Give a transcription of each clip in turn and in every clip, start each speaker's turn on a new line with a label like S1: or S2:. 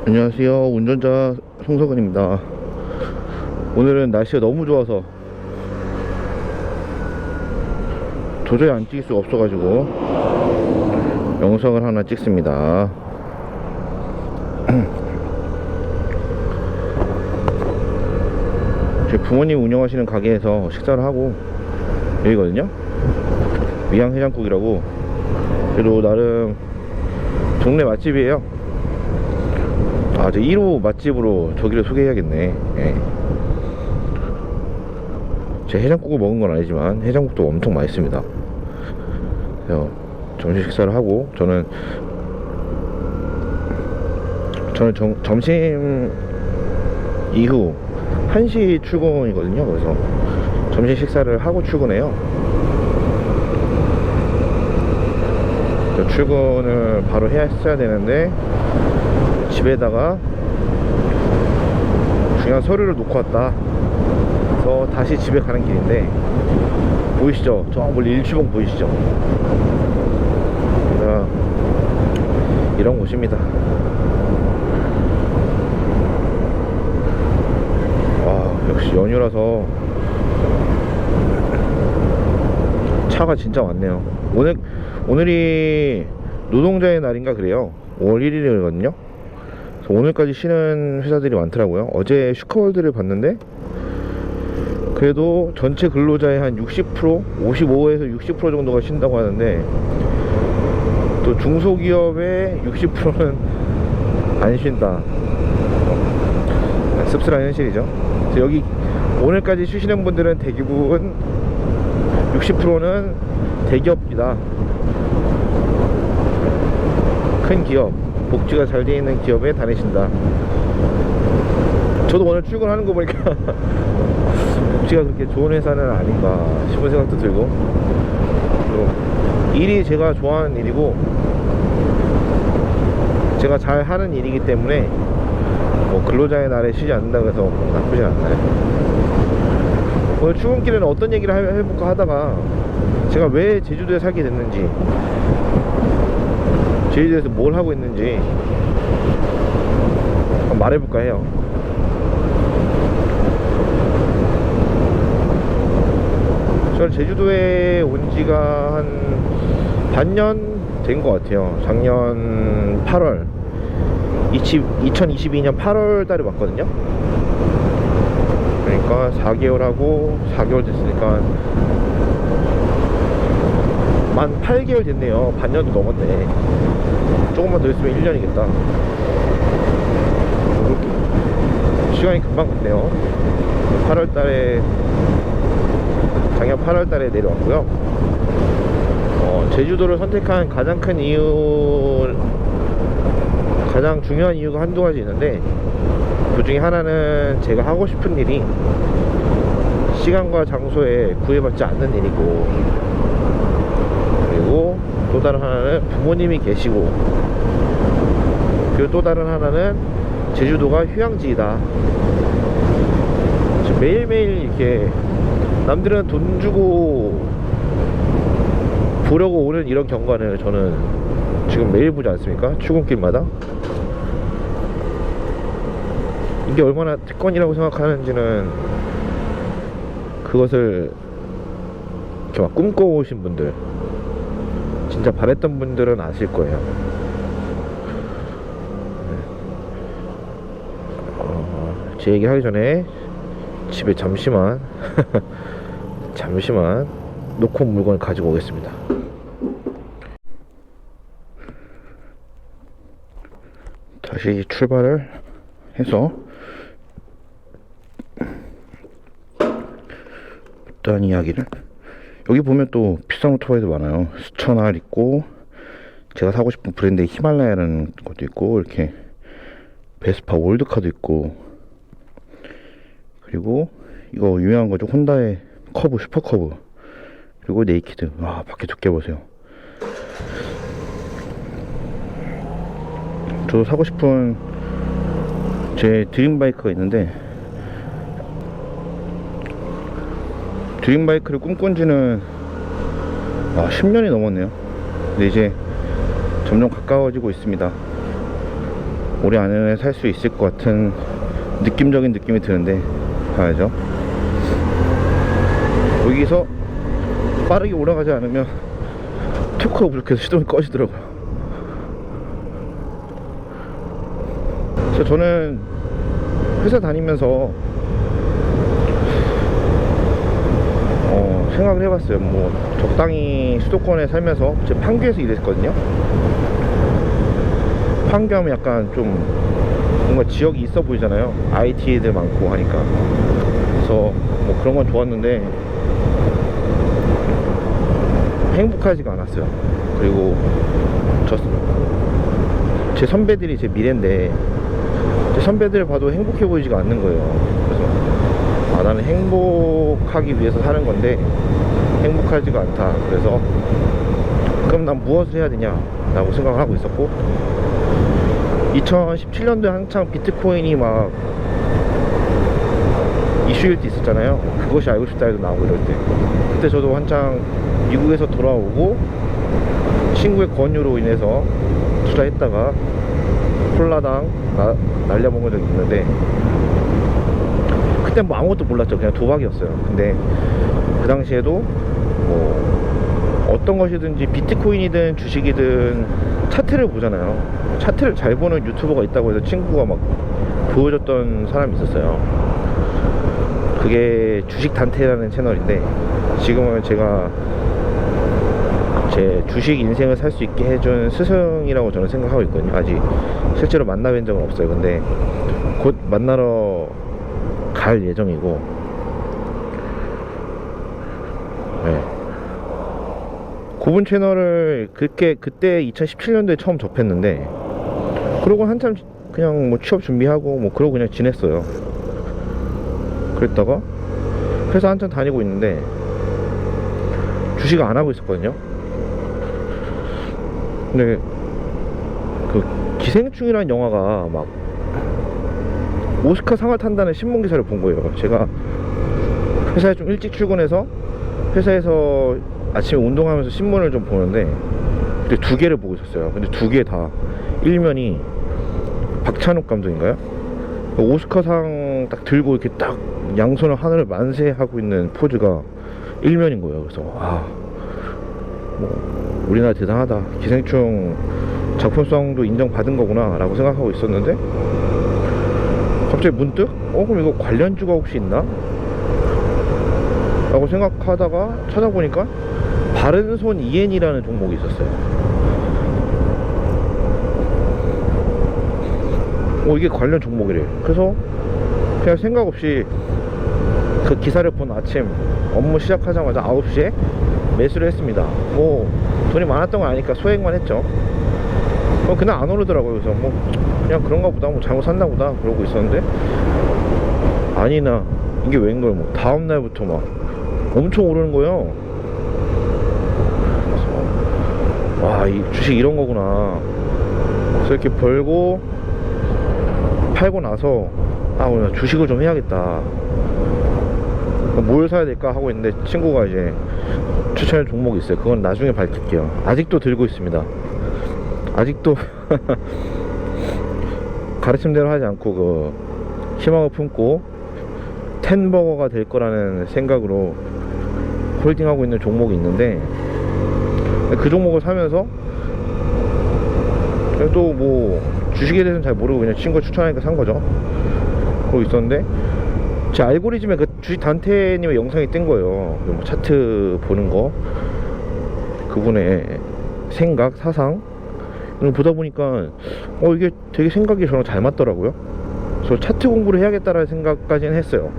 S1: 안녕하세요. 운전자 송석은입니다. 오늘은 날씨가 너무 좋아서 도저히 안 찍을 수가 없어가지고 영상을 하나 찍습니다. 제 부모님 운영하시는 가게에서 식사를 하고 여기거든요. 미양해장국이라고. 그래도 나름 동네 맛집이에요. 저 1호 맛집으로 저기를 소개해야겠네. 예. 제 해장국을 먹은 건 아니지만 해장국도 엄청 맛있습니다. 그래서 점심 식사를 하고 저는 점심 이후 1시 출근이거든요. 그래서 점심 식사를 하고 출근해요. 출근을 바로 했어야 되는데 집에다가 중요한 서류를 놓고 왔다. 그래서 다시 집에 가는 길인데 보이시죠? 저 멀리 일출봉 보이시죠? 이런 곳입니다. 역시 연휴라서 차가 진짜 많네요. 오늘이 노동자의 날인가 그래요. 5월 1일이거든요 오늘까지 쉬는 회사들이 많더라고요. 어제 슈카월드를 봤는데 그래도 전체 근로자의 한 60%, 55에서 60% 정도가 쉰다고 하는데 또 중소기업의 60%는 안 쉰다. 씁쓸한 현실이죠. 그래서 여기 오늘까지 쉬시는 분들은 대부분 60%는 대기업이다. 큰 기업, 복지가 잘 되어 있는 기업에 다니신다. 저도 오늘 출근하는 거 보니까 복지가 그렇게 좋은 회사는 아닌가 싶은 생각도 들고, 또 일이 제가 좋아하는 일이고 제가 잘 하는 일이기 때문에 근로자의 날에 쉬지 않는다고 해서 나쁘진 않나요? 오늘 출근길에는 어떤 얘기를 해볼까 하다가 제가 왜 제주도에 살게 됐는지, 제주도에서 뭘 하고 있는지 한번 말해볼까 해요. 저는 제주도에 온 지가 한 반년 된 것 같아요. 작년 8월 2022년 8월 달에 왔거든요. 그러니까 4개월하고 4개월 됐으니까 만 8개월 됐네요. 반년도 넘었네. 조금만 더 있으면 1년이겠다. 시간이 금방 갔네요. 8월달에 작년 8월달에 내려왔고요. 제주도를 선택한 가장 큰 이유, 가장 중요한 이유가 한두 가지 있는데, 그 중에 하나는 제가 하고 싶은 일이 시간과 장소에 구애받지 않는 일이고, 그리고 또 다른 하나는 부모님이 계시고, 그리고 또 다른 하나는 제주도가 휴양지이다. 매일매일 이렇게 남들은 돈 주고 보려고 오는 이런 경관을 저는 지금 매일 보지 않습니까? 출근길마다. 이게 얼마나 특권이라고 생각하는지는, 그것을 이렇게 막 꿈꿔오신 분들, 진짜 바랬던 분들은 아실 거예요. 제 얘기 하기 전에 집에 잠시만 놓고 온 물건을 가지고 오겠습니다. 다시 출발을 해서 어떤 이야기를, 여기 보면 또 비싼 오토바이도 많아요. 스처날 있고, 제가 사고 싶은 브랜드의 히말라야라는 것도 있고, 이렇게 베스파 월드카도 있고, 그리고 이거 유명한 거죠. 혼다의 커브, 슈퍼커브, 그리고 네이키드. 밖에 두께 보세요. 저도 사고 싶은 제 드림바이크가 있는데, 드림바이크를 꿈꾼 지는 10년이 넘었네요. 근데 이제 점점 가까워지고 있습니다. 올해 안에는 살 수 있을 것 같은 느낌적인 느낌이 드는데 봐야죠. 여기서 빠르게 올라가지 않으면 토크가 부족해서 시동이 꺼지더라고요. 그래서 저는 회사 다니면서 생각을 해봤어요. 뭐 적당히 수도권에 살면서 제 판교에서 일했거든요. 판교하면 약간 좀 뭔가 지역이 있어 보이잖아요. IT 애들 많고 하니까. 그래서 뭐 그런 건 좋았는데 행복하지가 않았어요. 그리고 제 선배들이 제 미래인데 제 선배들을 봐도 행복해 보이지가 않는 거예요. 그래서 나는 행복하기 위해서 사는 건데 행복하지가 않다. 그래서 그럼 난 무엇을 해야 되냐 라고 생각을 하고 있었고, 2017년도에 한창 비트코인이 막 이슈일 때 있었잖아요. 그것이 알고 싶다 해도 나오고 이럴 때, 그때 저도 한창 미국에서 돌아오고 친구의 권유로 인해서 투자했다가 콜라당 날려먹은 적이 있는데, 그때 뭐 아무것도 몰랐죠. 그냥 도박이었어요. 근데 그 당시에도 뭐 어떤 것이든지 비트코인이든 주식이든 차트를 보잖아요. 차트를 잘 보는 유튜버가 있다고 해서 친구가 막 보여줬던 사람이 있었어요. 그게 주식단태라는 채널인데, 지금은 제가 제 주식 인생을 살 수 있게 해준 스승이라고 저는 생각하고 있거든요. 아직 실제로 만나뵌 적은 없어요. 근데 곧 만나러 갈 예정이고, 네. 그분 채널을 그때 2017년도에 처음 접했는데, 그러고 한참 그냥 뭐 취업 준비하고 뭐 그러고 그냥 지냈어요. 그랬다가 회사 한참 다니고 있는데 주식을 안 하고 있었거든요. 근데 그 기생충이라는 영화가 막 오스카 상을 탄다는 신문 기사를 본 거예요. 제가 회사에 좀 일찍 출근해서 회사에서 아침에 운동하면서 신문을 좀 보는데 그때 두 개를 보고 있었어요. 근데 두 개 다 일면이 박찬욱 감독인가요? 오스카상 딱 들고 이렇게 딱 양손을 하늘을 만세하고 있는 포즈가 일면인 거예요. 그래서 뭐 우리나라 대단하다, 기생충 작품성도 인정받은 거구나 라고 생각하고 있었는데, 갑자기 문득 그럼 이거 관련주가 혹시 있나? 라고 생각하다가 찾아보니까 바른손 EN이라는 종목이 있었어요. 이게 관련 종목이래. 그래서 그냥 생각 없이 그 기사를 본 아침 업무 시작하자마자 9시에 매수를 했습니다. 뭐 돈이 많았던 건 아니까 소액만 했죠. 그날 안 오르더라고요. 그래서 뭐 그냥 그런가 보다, 뭐 잘못 샀나 보다 그러고 있었는데, 아니나 이게 웬걸 뭐 다음날부터 막 엄청 오르는 거예요. 그래서 와, 이 주식 이런 거구나. 그래서 이렇게 벌고 팔고 나서 오늘 주식을 좀 해야겠다, 뭘 사야 될까 하고 있는데 친구가 이제 추천해 종목이 있어요. 그건 나중에 밝힐게요. 아직도 들고 있습니다. 아직도 가르침대로 하지 않고 그 희망을 품고 텐버거가 될 거라는 생각으로 홀딩하고 있는 종목이 있는데, 그 종목을 사면서 또 뭐 주식에 대해서는 잘 모르고 그냥 친구가 추천하니까 산 거죠. 그러고 있었는데 제 알고리즘에 그 주식 단태님의 영상이 뜬 거예요. 뭐 차트 보는 거, 그분의 생각, 사상 이런 거 보다 보니까 이게 되게 생각이 저랑 잘 맞더라고요. 그래서 차트 공부를 해야겠다라는 생각까지는 했어요.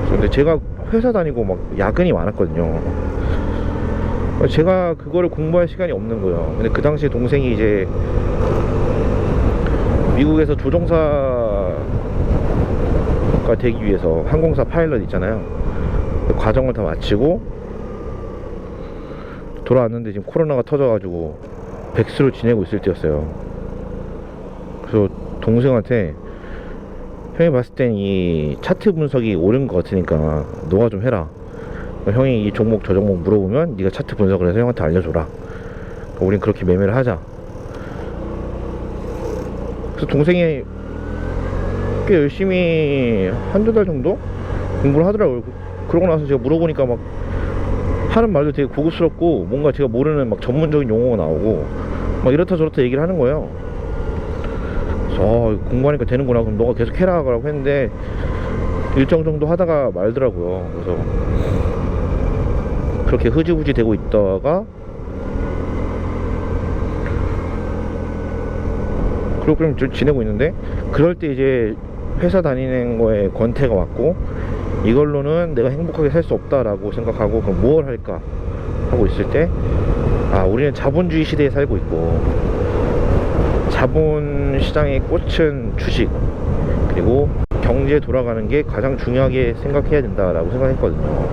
S1: 근데 제가 회사 다니고 막 야근이 많았거든요. 제가 그거를 공부할 시간이 없는 거예요. 근데 그 당시에 동생이 이제 미국에서 조종사가 되기 위해서 항공사 파일럿 있잖아요. 그 과정을 다 마치고 돌아왔는데 지금 코로나가 터져가지고 백수로 지내고 있을 때였어요. 그래서 동생한테 형이 봤을 땐 이 차트 분석이 옳은 것 같으니까 너가 좀 해라. 형이 이 종목 저 종목 물어보면 네가 차트 분석을 해서 형한테 알려줘라. 우린 그렇게 매매를 하자. 그래서 동생이 꽤 열심히 한두 달 정도 공부를 하더라고요. 그러고 나서 제가 물어보니까 막 하는 말도 되게 고급스럽고 뭔가 제가 모르는 막 전문적인 용어가 나오고 막 이렇다 저렇다 얘기를 하는 거예요. 그래서 공부하니까 되는구나, 그럼 너가 계속 해라 라고 했는데 일정 정도 하다가 말더라고요. 그래서 그렇게 흐지부지 되고 있다가 그렇게 좀 지내고 있는데, 그럴 때 이제 회사 다니는 거에 권태가 왔고 이걸로는 내가 행복하게 살 수 없다라고 생각하고 그럼 무엇을 할까 하고 있을 때, 우리는 자본주의 시대에 살고 있고 자본시장의 꽃은 주식, 그리고 경제 돌아가는 게 가장 중요하게 생각해야 된다라고 생각했거든요.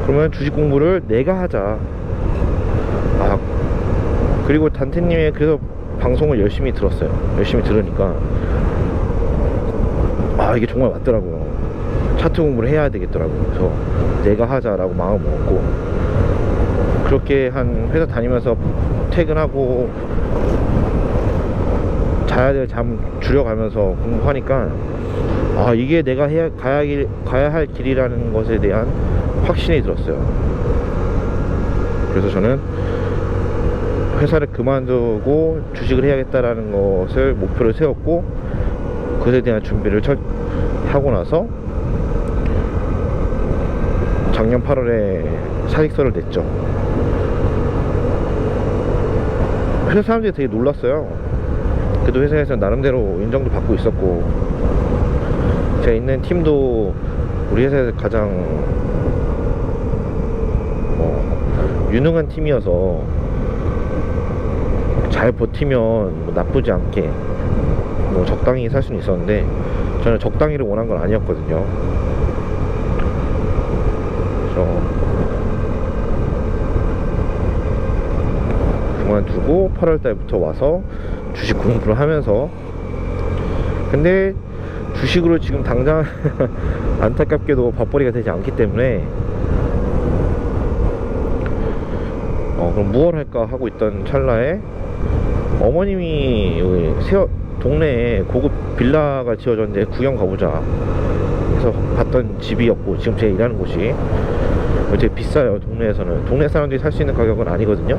S1: 그러면 주식 공부를 내가 하자. 그리고 단테님의 그래서 방송을 열심히 들었어요. 열심히 들으니까 이게 정말 맞더라고요. 차트 공부를 해야 되겠더라고요. 그래서 내가 하자라고 마음을 먹었고, 그렇게 한 회사 다니면서 퇴근하고 자야 될 잠 줄여가면서 공부하니까 이게 내가 가야 할 길이라는 것에 대한 확신이 들었어요. 그래서 저는 회사를 그만두고 주식을 해야겠다라는 것을 목표를 세웠고, 그것에 대한 준비를 하고 나서 작년 8월에 사직서를 냈죠. 회사 사람들이 되게 놀랐어요. 그래도 회사에서 나름대로 인정도 받고 있었고, 제가 있는 팀도 우리 회사에서 가장 유능한 팀이어서 잘 버티면 나쁘지 않게 적당히 살 수는 있었는데, 저는 적당히를 원한 건 아니었거든요. 그래서 그만두고 8월달부터 와서 주식 공부를 하면서, 근데 주식으로 지금 당장 안타깝게도 밥벌이가 되지 않기 때문에 그럼 무엇 할까 하고 있던 찰나에 어머님이 동네에 고급 빌라가 지어졌는데 구경 가보자 해서 봤던 집이었고, 지금 제가 일하는 곳이 되게 비싸요. 동네에서는 동네 사람들이 살 수 있는 가격은 아니거든요.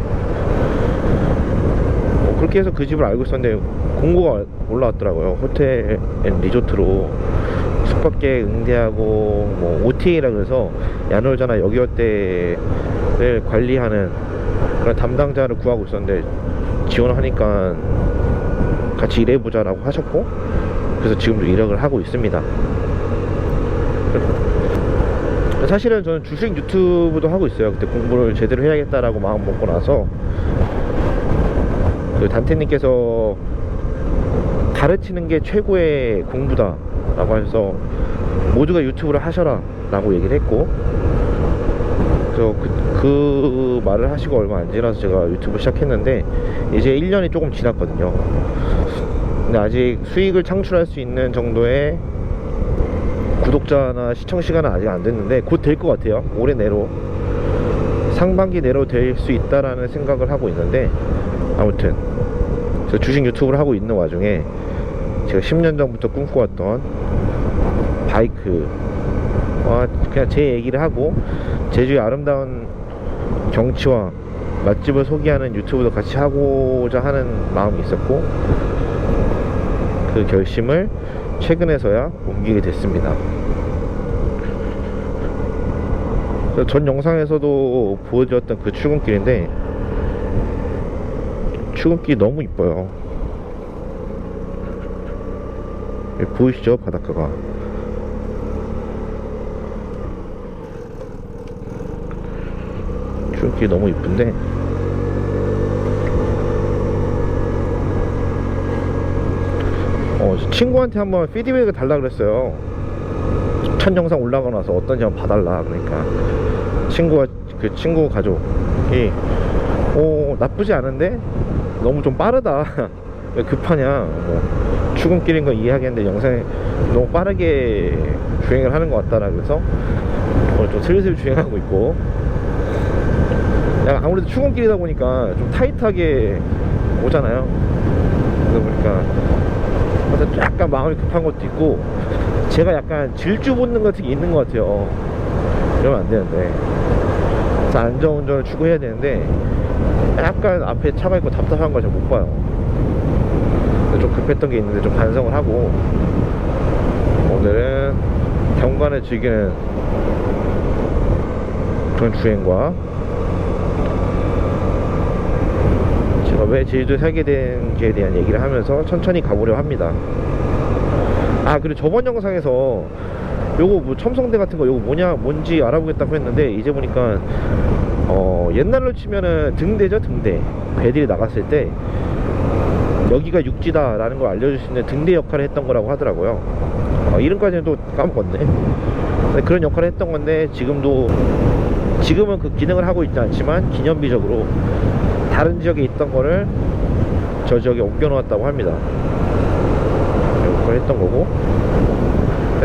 S1: 그렇게 해서 그 집을 알고 있었는데 공고가 올라왔더라고요. 호텔 앤 리조트로 숙박객 응대하고 OTA라 그래서 야놀자나 여기어때를 관리하는 그런 담당자를 구하고 있었는데, 지원하니까 같이 일해보자 라고 하셨고, 그래서 지금도 일을 하고 있습니다. 사실은 저는 주식 유튜브도 하고 있어요. 그때 공부를 제대로 해야겠다라고 마음 먹고 나서 단테님께서 가르치는 게 최고의 공부다 라고 해서 모두가 유튜브를 하셔라 라고 얘기를 했고, 그래서 그 말을 하시고 얼마 안 지나서 제가 유튜브 시작했는데 이제 1년이 조금 지났거든요. 근데 아직 수익을 창출할 수 있는 정도의 구독자나 시청 시간은 아직 안 됐는데 곧 될 것 같아요. 올해 내로, 상반기 내로 될 수 있다라는 생각을 하고 있는데, 아무튼 그래서 주식 유튜브를 하고 있는 와중에 제가 10년 전부터 꿈꿔왔던 바이크와 그냥 제 얘기를 하고 제주의 아름다운 경치와 맛집을 소개하는 유튜브도 같이 하고자 하는 마음이 있었고, 그 결심을 최근에서야 옮기게 됐습니다. 전 영상에서도 보여드렸던 그 출근길인데, 출근길이 너무 이뻐요. 보이시죠? 바닷가가. 출근길이 너무 이쁜데, 친구한테 한번 피드백을 달라 그랬어요. 첫 영상 올라가고 나서 어떤지 한번 봐달라. 그러니까 그 친구 가족이 나쁘지 않은데 너무 좀 빠르다. 왜 급하냐, 출근길인 건 이해하겠는데 영상에 너무 빠르게 주행을 하는 것 같다라. 그래서 좀 슬슬 주행하고 있고, 아무래도 출근길이다 보니까 좀 타이트하게 오잖아요. 그러다 보니까 약간 마음이 급한 것도 있고, 제가 약간 질주 본능 같은 게 있는 것 같아요. 이러면 안 되는데. 그래서 안전운전을 추구해야 되는데, 약간 앞에 차가 있고 답답한 걸 잘 못 봐요. 좀 급했던 게 있는데 좀 반성을 하고, 오늘은 경관을 즐기는 그런 주행과, 제가 왜 제주도에 살게 된지에 대한 얘기를 하면서 천천히 가보려 합니다. 그리고 저번 영상에서 요거 뭐 첨성대 같은 거 요거 뭔지 알아보겠다고 했는데, 이제 보니까 옛날로 치면은 등대죠. 등대, 배들이 나갔을 때 여기가 육지다 라는 걸 알려줄 수 있는 등대 역할을 했던 거라고 하더라고요. 이름까지는 또 까먹었네. 그런 역할을 했던 건데, 지금은 그 기능을 하고 있지 않지만 기념비적으로 다른 지역에 있던 거를 저 지역에 옮겨 놓았다고 합니다. 그걸 했던 거고,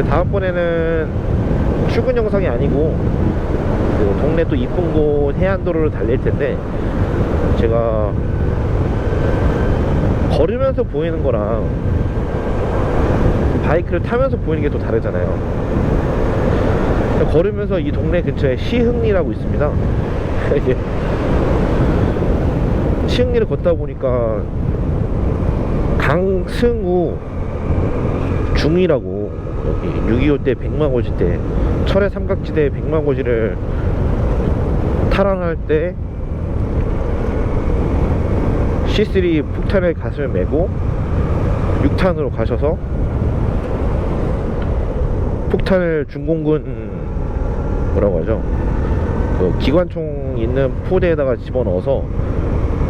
S1: 다음번에는 출근 영상이 아니고 그 동네 또 이쁜 곳 해안도로를 달릴 텐데, 제가 걸으면서 보이는 거랑 바이크를 타면서 보이는 게 또 다르잖아요. 걸으면서 이 동네 근처에 시흥리라고 있습니다. 시흥리를 걷다 보니까 강승우 중이라고, 여기 6.25 때 백마고지 때 철의 삼각지대 백마고지를 탈환할 때 C3 폭탄을 가슴에 메고 6탄으로 가셔서 폭탄을 중공군 뭐라고 하죠, 그 기관총 있는 포대에다가 집어넣어서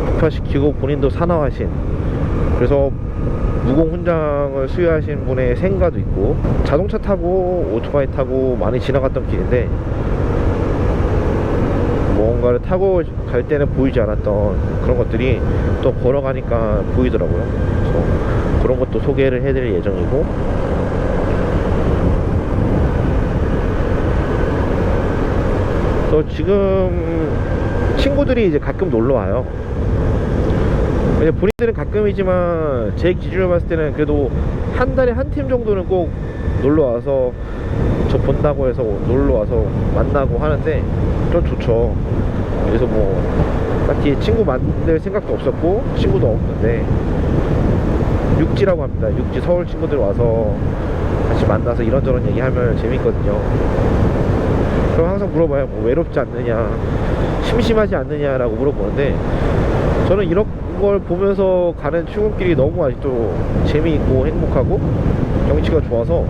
S1: 폭파시키고 본인도 사망하신, 그래서 무공 훈장을 수여하신 분의 생가도 있고, 자동차 타고 오토바이 타고 많이 지나갔던 길인데 뭔가를 타고 갈 때는 보이지 않았던 그런 것들이 또 걸어가니까 보이더라고요. 그래서 그런 것도 소개를 해드릴 예정이고, 또 지금 친구들이 이제 가끔 놀러 와요. 본인들은 가끔이지만 제 기준으로 봤을 때는 그래도 한 달에 한 팀 정도는 꼭 놀러 와서 저 본다고 해서 놀러 와서 만나고 하는데 좀 좋죠. 그래서 뭐 딱히 친구 만들 생각도 없었고 친구도 없는데, 육지라고 합니다. 육지 서울 친구들 와서 같이 만나서 이런저런 얘기하면 재밌거든요. 그럼 항상 물어봐요. 뭐 외롭지 않느냐, 심심하지 않느냐라고 물어보는데, 저는 이런 걸 보면서 가는 출근길이 너무 아직도 재미있고 행복하고 경치가 좋아서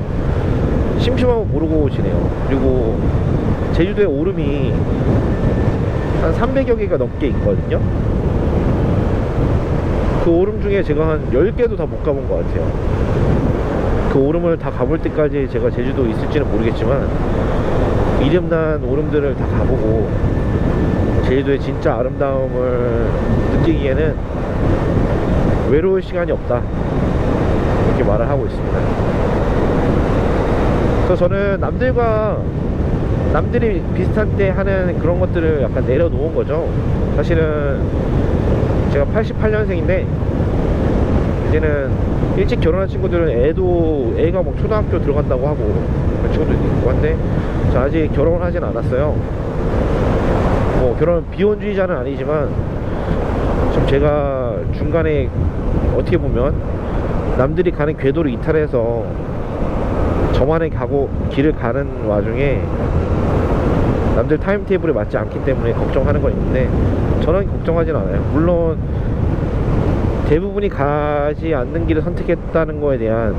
S1: 심심하고 모르고 지내요. 그리고 제주도에 오름이 한 300여 개가 넘게 있거든요. 그 오름 중에 제가 한 10개도 다 못 가본 것 같아요. 그 오름을 다 가볼 때까지 제가 제주도에 있을지는 모르겠지만, 이름난 오름들을 다 가보고 제주도의 진짜 아름다움을 느끼기에는 외로울 시간이 없다, 이렇게 말을 하고 있습니다. 그래서 저는 남들이 비슷한 때 하는 그런 것들을 약간 내려놓은 거죠. 사실은 제가 88년생인데 이제는 일찍 결혼한 친구들은 애가 뭐 초등학교 들어간다고 하고 그런 친구들도 있고 한데, 저 아직 결혼을 하진 않았어요. 뭐 결혼 비혼주의자는 아니지만 좀 제가 중간에 어떻게 보면 남들이 가는 궤도를 이탈해서 저만의 길을 가는 와중에 남들 타임테이블에 맞지 않기 때문에 걱정하는 건 있는데, 저는 걱정하진 않아요. 물론 대부분이 가지 않는 길을 선택했다는 거에 대한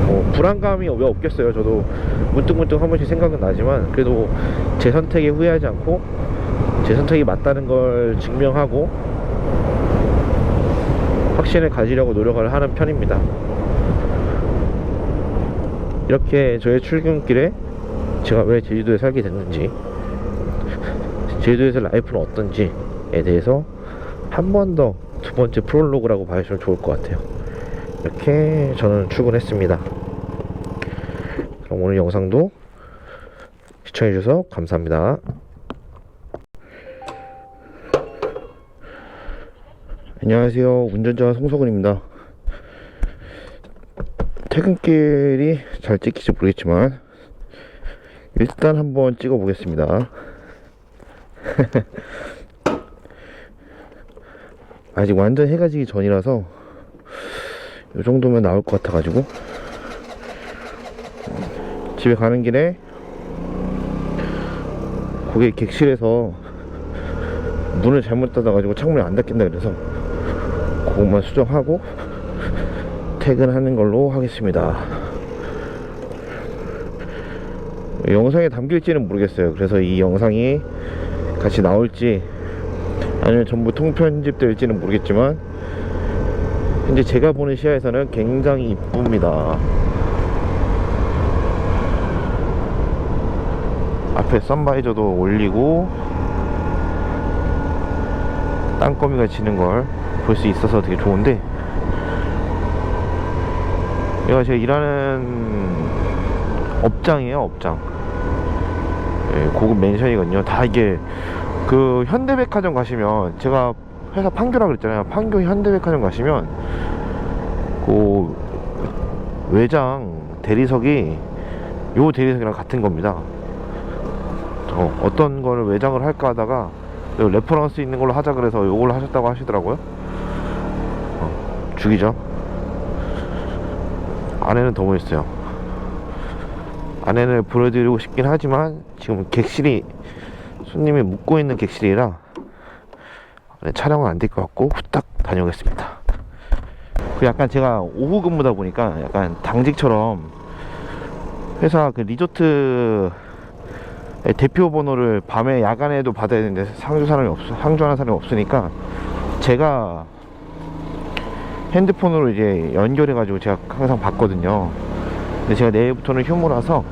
S1: 뭐 불안감이 왜 없겠어요. 저도 문득문득 한 번씩 생각은 나지만, 그래도 제 선택에 후회하지 않고 제 선택이 맞다는 걸 증명하고 확신을 가지려고 노력을 하는 편입니다. 이렇게 저의 출근길에 제가 왜 제주도에 살게 됐는지, 제주도에서 라이프는 어떤지에 대해서 한 번 더 두 번째 프롤로그라고 봐주시면 좋을 것 같아요. 이렇게 저는 출근했습니다. 그럼 오늘 영상도 시청해주셔서 감사합니다. 안녕하세요, 운전자 송석은입니다. 퇴근길이 잘 찍힐지 모르겠지만 일단 한번 찍어 보겠습니다. 아직 완전 해가 지기 전이라서 이 정도면 나올 것 같아 가지고 집에 가는 길에 거기 객실에서 문을 잘못 닫아 가지고 창문이 안 닫힌다 그래서 그것만 수정하고 퇴근하는 걸로 하겠습니다. 영상에 담길지는 모르겠어요. 그래서 이 영상이 같이 나올지 아니면 전부 통편집될지는 모르겠지만 현재 제가 보는 시야에서는 굉장히 이쁩니다. 앞에 선바이저도 올리고 땅거미가 지는 걸 볼 수 있어서 되게 좋은데, 여기가 제가 일하는 업장이에요. 업장. 예, 고급 맨션이거든요. 다 이게 그 현대백화점 가시면, 제가 회사 판교라 그랬잖아요. 판교 현대백화점 가시면 그 외장 대리석이 요 대리석이랑 같은 겁니다. 어떤 거를 외장을 할까 하다가 레퍼런스 있는 걸로 하자 그래서 요걸로 하셨다고 하시더라고요. 죽이죠. 안에는 더 멋있어요. 안에는 보여드리고 싶긴 하지만 지금 객실이 손님이 묵고 있는 객실이라 촬영은 안 될 것 같고 후딱 다녀오겠습니다. 그 약간 제가 오후 근무다 보니까 약간 당직처럼 회사 그 리조트 대표 번호를 밤에 야간에도 받아야 되는데 상주하는 사람이 없으니까 제가 핸드폰으로 이제 연결해 가지고 제가 항상 받거든요. 근데 제가 내일부터는 휴무라서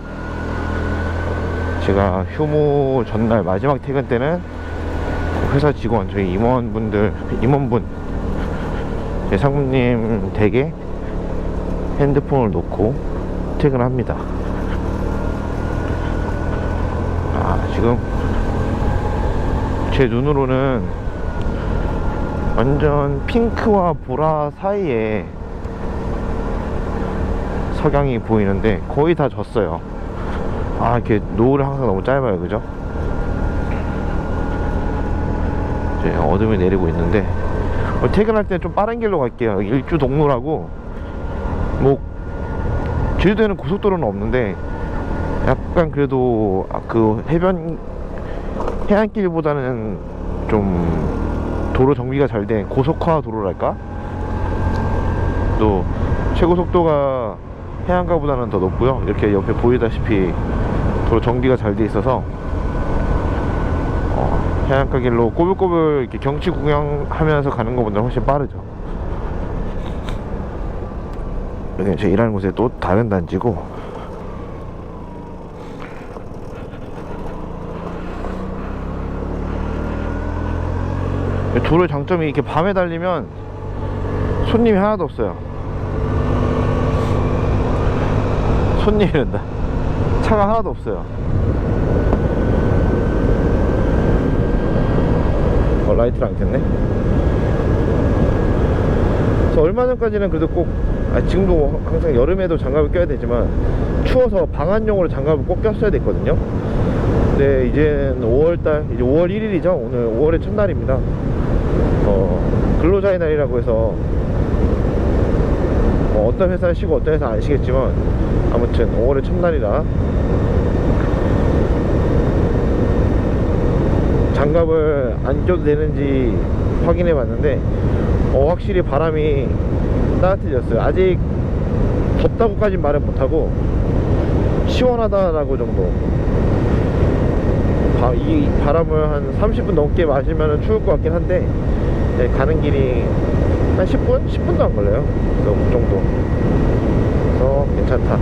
S1: 제가 휴무 전날 마지막 퇴근 때는 회사 직원, 저희 임원분 제 상무님 댁에 핸드폰을 놓고 퇴근합니다. 지금 제 눈으로는 완전 핑크와 보라 사이에 석양이 보이는데 거의 다 졌어요. 이렇게 노을이 항상 너무 짧아요. 그죠? 이제 어둠이 내리고 있는데 퇴근할 때 좀 빠른 길로 갈게요. 일주 동로라고, 뭐 제주도에는 고속도로는 없는데 약간 그래도 그 해안길보다는 좀 도로 정비가 잘 된 고속화 도로랄까? 또 최고 속도가 해안가보다는 더 높고요. 이렇게 옆에 보이다시피 도로 정비가 잘 돼 있어서 해안가 길로 꼬불꼬불 이렇게 경치 구경하면서 가는 것보다 훨씬 빠르죠. 여기 제가 일하는 곳에 또 다른 단지고, 도로의 장점이 이렇게 밤에 달리면 손님이 하나도 없어요. 손님이란다. 차가 하나도 없어요. 라이트를 안 켰네. 그래서 얼마 전까지는 그래도 꼭 지금도 항상 여름에도 장갑을 껴야 되지만 추워서 방한용으로 장갑을 꼭 꼈어야 됐거든요. 근데 이제는 5월달, 이제 5월 1일이죠 오늘 5월의 첫날입니다. 근로자의 날이라고 해서 어떤 회사는 쉬고 어떤 회사는 안 쉬겠지만 아무튼 5월의 첫날이라 장갑을 안 껴도 되는지 확인해 봤는데 확실히 바람이 따뜻해졌어요. 아직 덥다고까진 말은 못하고 시원하다라고 정도. 이 바람을 한 30분 넘게 마시면 추울 것 같긴 한데 가는 길이 한 10분? 10분도 안 걸려요. 그래서 그 정도. 그래서 괜찮다.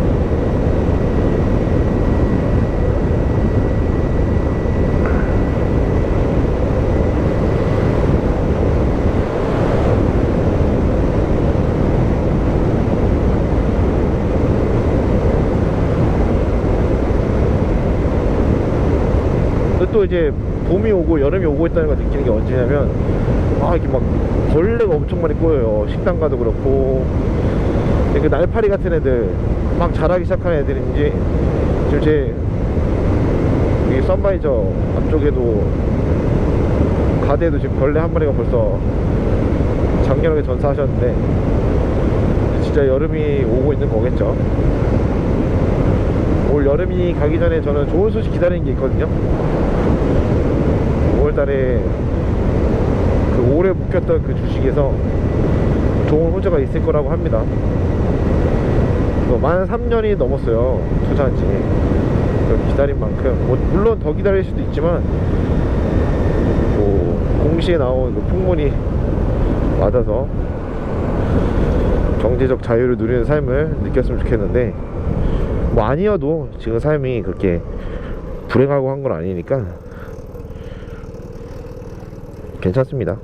S1: 또 이제 봄이 오고 여름이 오고 있다는 걸 느끼는 게 언제냐면, 이게 막 벌레가 엄청 많이 꼬여요. 식당 가도 그렇고. 그 날파리 같은 애들 막 자라기 시작한 애들인지, 지금 제 이 선바이저 앞쪽에도 가대에도 지금 벌레 한 마리가 벌써 장렬하게 전사하셨는데, 진짜 여름이 오고 있는 거겠죠. 올 여름이 가기 전에 저는 좋은 소식 기다리는 게 있거든요. 5월달에 그 오래 묵혔던 그 주식에서 좋은 호재가 있을 거라고 합니다. 만 3년이 넘었어요, 투자한지. 기다린 만큼, 물론 더 기다릴 수도 있지만, 공시에 나온 그 풍문이 맞아서 경제적 자유를 누리는 삶을 느꼈으면 좋겠는데, 아니어도 지금 삶이 그렇게 불행하고 한 건 아니니까 괜찮습니다.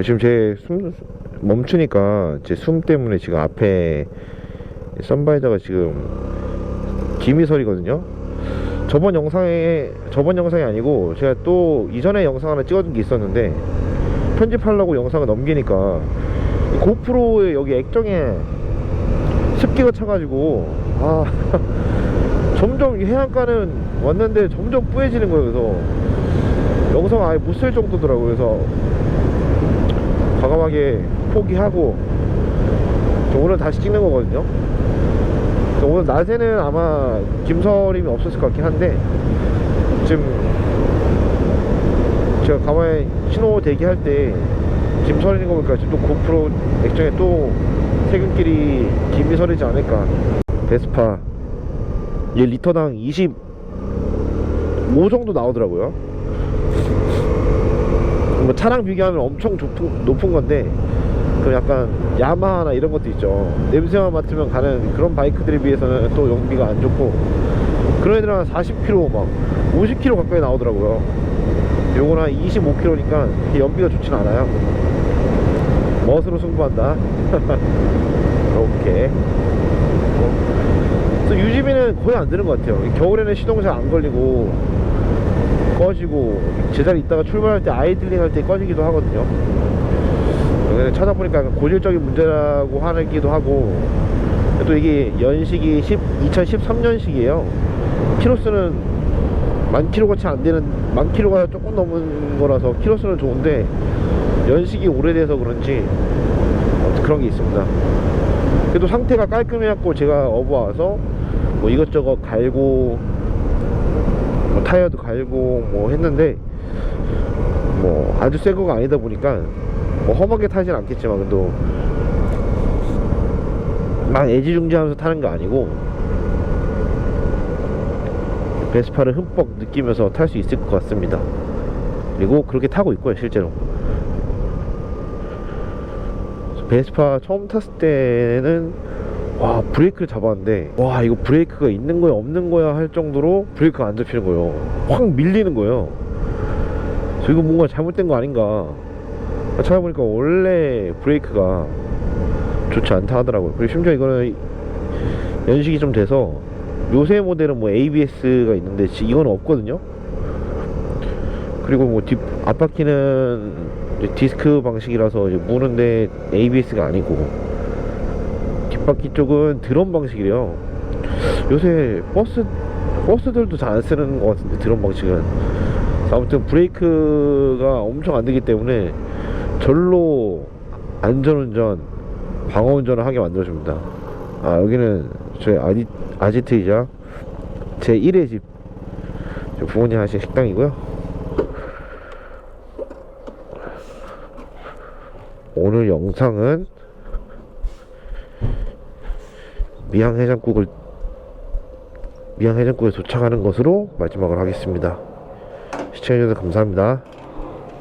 S1: 지금 제 숨 멈추니까 제 숨 때문에 지금 앞에 선바이저가 지금 김이설이거든요. 저번 영상이 아니고 제가 또 이전에 영상 하나 찍어둔 게 있었는데, 편집하려고 영상을 넘기니까 고프로의 여기 액정에 습기가 차가지고 점점 해안가는 왔는데 점점 뿌얘지는 거예요. 그래서 영상 아예 못 쓸 정도더라고요. 그래서 과감하게 포기하고 오늘 다시 찍는 거거든요. 오늘 낮에는 아마 김서림이 없었을 것 같긴 한데, 지금 제가 가만히 신호 대기할 때 김서림인 거 보니까 지금 또 고프로 액정에 또 퇴근길이 김이설이지 않을까. 베스파 얘 리터당 25 정도 나오더라고요. 차랑 비교하면 엄청 높은 건데, 그 약간 야마하나 이런 것도 있죠. 냄새만 맡으면 가는 그런 바이크들에 비해서는 또 연비가 안 좋고, 그런 애들은 한 40km 막 50km 가까이 나오더라고요. 요거는 한 25km니까 연비가 좋진 않아요. 멋으로 승부한다. 이렇게. 그래서 유지비는 거의 안 드는 것 같아요. 겨울에는 시동 잘 안 걸리고 꺼지고, 제자리 있다가 출발할 때 아이들링 할 때 꺼지기도 하거든요. 찾아보니까 고질적인 문제라고 하기도 하고, 또 이게 연식이 2013년식이에요 키로수는 10,000km가 채 안되는, 10,000km가 조금 넘은 거라서 키로수는 좋은데 연식이 오래돼서 그런지 그런 게 있습니다. 그래도 상태가 깔끔해갖고 제가 업어와서 이것저것 갈고 타이어도 갈고 했는데, 아주 새 거가 아니다 보니까 험하게 타진 않겠지만, 그래도 막 애지중지하면서 타는 거 아니고 베스파를 흠뻑 느끼면서 탈 수 있을 것 같습니다. 그리고 그렇게 타고 있고요, 실제로. 베스파 처음 탔을 때는 브레이크를 잡았는데, 이거 브레이크가 있는 거야 없는 거야 할 정도로 브레이크가 안 잡히는 거예요. 확 밀리는 거예요. 그래서 이거 뭔가 잘못된 거 아닌가 찾아보니까 원래 브레이크가 좋지 않다 하더라고요. 그리고 심지어 이거는 연식이 좀 돼서, 요새 모델은 ABS가 있는데 이거는 없거든요. 그리고 앞바퀴는 디스크 방식이라서 무는데 ABS가 아니고, 뒷바퀴 쪽은 드럼 방식이래요. 요새 버스들도 잘 안 쓰는 것 같은데, 드럼 방식은. 아무튼 브레이크가 엄청 안 되기 때문에 절로 안전운전, 방어운전을 하게 만들어줍니다. 여기는 저희 아지트이자 제 1의 집, 부모님 하신 식당이고요. 오늘 영상은 미양해장국에 도착하는 것으로 마지막을 하겠습니다. 시청해주셔서 감사합니다.